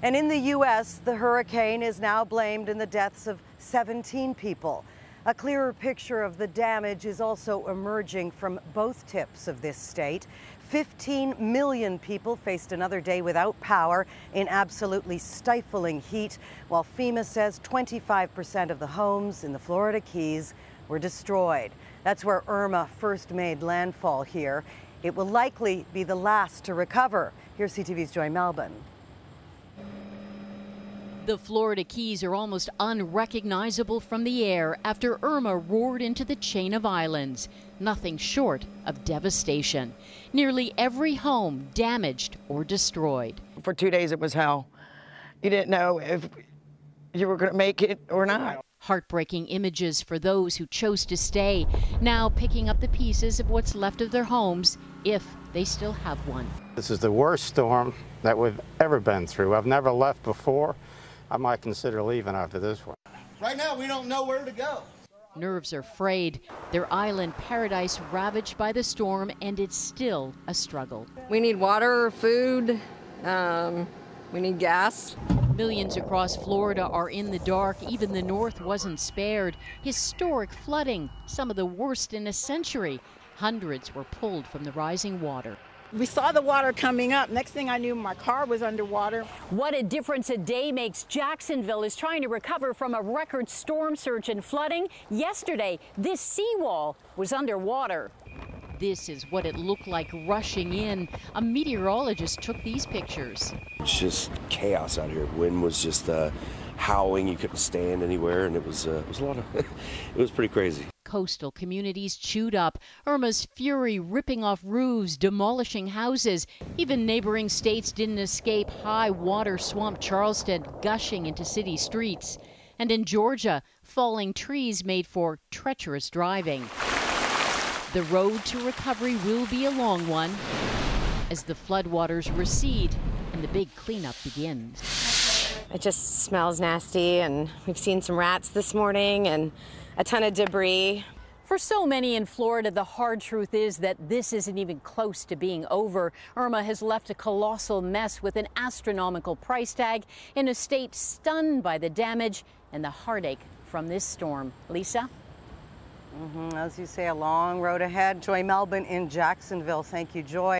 And in the U.S., the hurricane is now blamed in the deaths of 17 people. A clearer picture of the damage is also emerging from both tips of this state. 15 million people faced another day without power in absolutely stifling heat, while FEMA says 25% of the homes in the Florida Keys were destroyed. That's where Irma first made landfall here. It will likely be the last to recover. Here's CTV's Joy Malbon. The Florida Keys are almost unrecognizable from the air after Irma roared into the chain of islands. Nothing short of devastation. Nearly every home damaged or destroyed. For 2 days it was hell. You didn't know if you were going to make it or not. Heartbreaking images for those who chose to stay, now picking up the pieces of what's left of their homes, if they still have one. This is the worst storm that we've ever been through. I've never left before. I might consider leaving after this one. Right now, we don't know where to go. Nerves are frayed. Their island paradise ravaged by the storm, and it's still a struggle. We need water, food, we need gas. Millions across Florida are in the dark. Even the north wasn't spared. Historic flooding, some of the worst in a century. Hundreds were pulled from the rising water. We saw the water coming up. Next thing I knew, my car was underwater. What a difference a day makes. Jacksonville is trying to recover from a record storm surge and flooding. Yesterday, this seawall was underwater. This is what it looked like rushing in. A meteorologist took these pictures. It's just chaos out here. Wind was just howling. You couldn't stand anywhere, and it was a lot of. It was pretty crazy. Coastal communities chewed up. Irma's fury ripping off roofs, demolishing houses. Even neighboring states didn't escape. High water swamped Charleston, gushing into city streets. And in Georgia, falling trees made for treacherous driving. The road to recovery will be a long one as the floodwaters recede and the big cleanup begins. It just smells nasty, and we've seen some rats this morning and a ton of debris. For so many in Florida, the hard truth is that this isn't even close to being over. Irma has left a colossal mess with an astronomical price tag in a state stunned by the damage and the heartache from this storm. Lisa? As you say, a long road ahead. Joy Malbon in Jacksonville. Thank you, Joy.